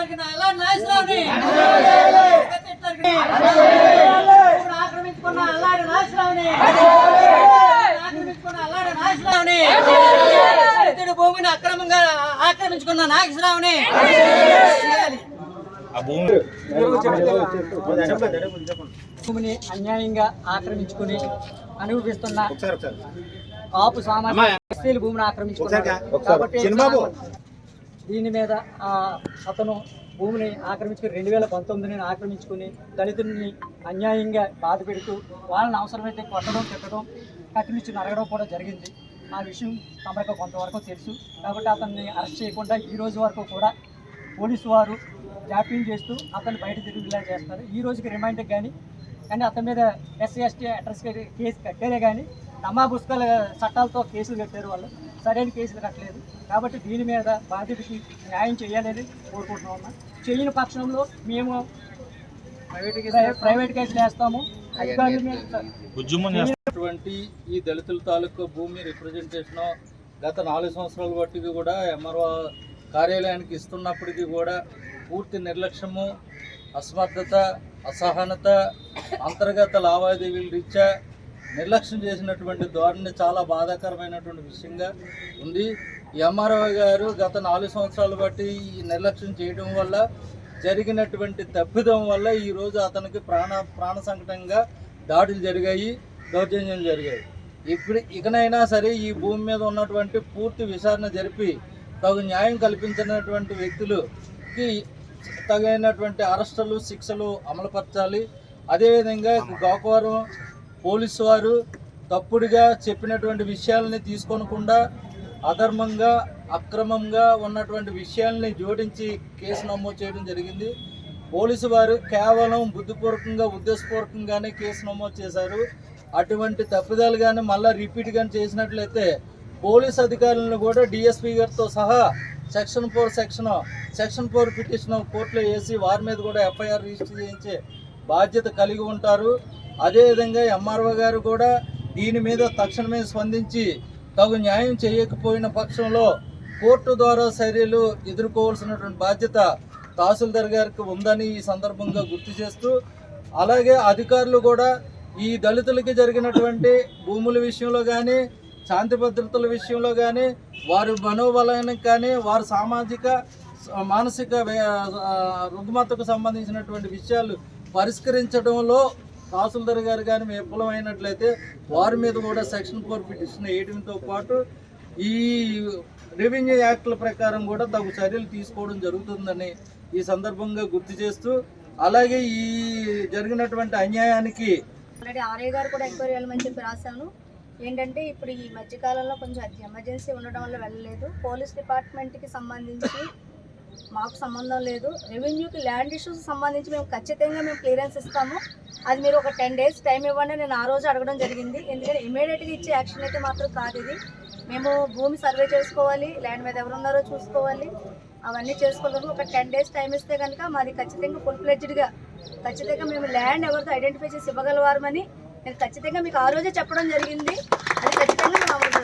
ఆక్రమించుకున్న అల్లాడి నాశనాన్ని భూమిని అక్రమంగా ఆక్రమించుకున్న నాగేశ్వరరావుని భూమిని అన్యాయంగా ఆక్రమించుకుని అనుభవిస్తున్న కాపు సామాజిక భూమిని ఆక్రమించుకున్నారు కాబట్టి దీని మీద అతను భూమిని ఆక్రమించుకుని 2019 ఆక్రమించుకుని దళితుల్ని అన్యాయంగా బాధ పెడుతూ వాళ్ళని అవసరమైతే కొట్టడం తిట్టడం కత్తిరించి నరగడం కూడా జరిగింది. ఆ విషయం తమకు కొంతవరకు తెలుసు. కాబట్టి అతన్ని అరెస్ట్ చేయకుండా ఈ రోజు వరకు కూడా పోలీసు వారు జాప్యం చేస్తూ అతన్ని బయట తిరుగులా చేస్తారు. ఈ రోజుకి రిమైండ్ కానీ అతని మీద ఎస్సీ ఎస్టీ అడ్రస్ కేసు కట్టారే కానీ నమాబుస్కల చట్టాలతో కేసులు కట్టారు. వాళ్ళు సరైన కేసులు కట్టలేదు. కాబట్టి దీని మీద బాధితుడికి న్యాయం చేయాలని కోరుకుంటున్నాం. చేయని పక్షంలో మేము ప్రైవేట్ కేసులు వేస్తాము. ఈ దళితుల తాలూకు భూమి రిప్రజెంటేషన్ గత 4 సంవత్సరాల బట్టి కూడా ఎంఆర్ఓ కార్యాలయానికి ఇస్తున్నప్పటికీ కూడా పూర్తి నిర్లక్ష్యము, అసమర్థత, అసహనత, అంతర్గత లావాదేవీల రీత్యా నిర్లక్ష్యం చేసినటువంటి ధోరణి చాలా బాధాకరమైనటువంటి విషయంగా ఉంది. ఎంఆర్ఓ గారు గత 4 సంవత్సరాలు బట్టి ఈ నిర్లక్ష్యం చేయడం వల్ల జరిగినటువంటి తప్పిదం వల్ల ఈరోజు అతనికి ప్రాణ సంకటంగా దాడులు జరిగాయి, దౌర్జన్యాలు జరిగాయి. ఇకనైనా సరే ఈ భూమి మీద ఉన్నటువంటి పూర్తి విచారణ జరిపి తగు న్యాయం కల్పించినటువంటి వ్యక్తులకి తగినటువంటి అరెస్టులు, శిక్షలు అమలుపరచాలి. అదేవిధంగా గోకవరం పోలీసు వారు తప్పుడుగా చెప్పినటువంటి విషయాలని తీసుకోనకుండా అధర్మంగా, అక్రమంగా ఉన్నటువంటి విషయాల్ని జోడించి కేసు నమోదు చేయడం జరిగింది. పోలీసు వారు కేవలం బుద్ధిపూర్వకంగా, ఉద్దేశపూర్వకంగానే కేసు నమోదు చేశారు. అటువంటి తప్పిదాలు కానీ మళ్ళీ రిపీట్ కానీ చేసినట్లయితే పోలీస్ అధికారులను కూడా డిఎస్పీ గారితో సహా సెక్షన్ 4 పిటిషన్ కోర్టులో వేసి వారి మీద కూడా ఎఫ్ఐఆర్ రిజిస్టర్ చేయించే బాధ్యత కలిగి ఉంటారు. అదేవిధంగా ఎంఆర్ఓ గారు కూడా దీని మీద తక్షణమే స్పందించి తగు న్యాయం చేయకపోయిన పక్షంలో కోర్టు ద్వారా చర్యలు ఎదుర్కోవాల్సినటువంటి బాధ్యత తహసీల్దార్ గారికి ఉందని ఈ సందర్భంగా గుర్తు చేస్తూ, అలాగే అధికారులు కూడా ఈ దళితులకి జరిగినటువంటి భూముల విషయంలో కానీ, శాంతి భద్రతల విషయంలో కానీ, వారి మనోబలానికి కానీ, వారి సామాజిక మానసిక రుగ్మతకు సంబంధించినటువంటి విషయాలు పరిష్కరించడంలో తహసీల్దార్ గారు కానీ విఫలమైనట్లయితే వారి మీద కూడా సెక్షన్ 4 పిటిషన్ వేయడంతో పాటు ఈ రెవెన్యూ యాక్ట్ల ప్రకారం కూడా తగు చర్యలు తీసుకోవడం జరుగుతుందని ఈ సందర్భంగా గుర్తు చేస్తూ, అలాగే ఈ జరిగినటువంటి అన్యాయానికి ఆల్రెడీ ఆర్ఐ గారు కూడా ఎంక్వైరీ వెళ్ళమని చెప్పి రాశాను. ఏంటంటే ఇప్పుడు ఈ మధ్యకాలంలో కొంచెం ఎమర్జెన్సీ ఉండడం వల్ల వెళ్ళలేదు. పోలీస్ డిపార్ట్మెంట్కి సంబంధించి మాకు సంబంధం లేదు. రెవెన్యూకి ల్యాండ్ ఇష్యూస్ సంబంధించి మేము ఖచ్చితంగా క్లియరెన్స్ ఇస్తాము. అది మీరు ఒక 10 days టైం ఇవ్వండి నేను ఆ రోజు అడగడం జరిగింది. ఎందుకంటే ఇమీడియట్గా ఇచ్చే యాక్షన్ అయితే మాత్రం కాదు. ఇది మేము భూమి సర్వే చేసుకోవాలి, ల్యాండ్ మీద ఎవరున్నారో చూసుకోవాలి, అవన్నీ చేసుకోవాలి. ఒక 10 days టైం ఇస్తే కనుక మాది ఖచ్చితంగా ఫుల్ ఫ్లెడ్జ్డ్గా ఖచ్చితంగా మేము ల్యాండ్ ఎవరితో ఐడెంటిఫై చేసి ఇవ్వగలవారమని నేను ఖచ్చితంగా మీకు ఆ రోజే చెప్పడం జరిగింది. అది ఖచ్చితంగా మేము అమలు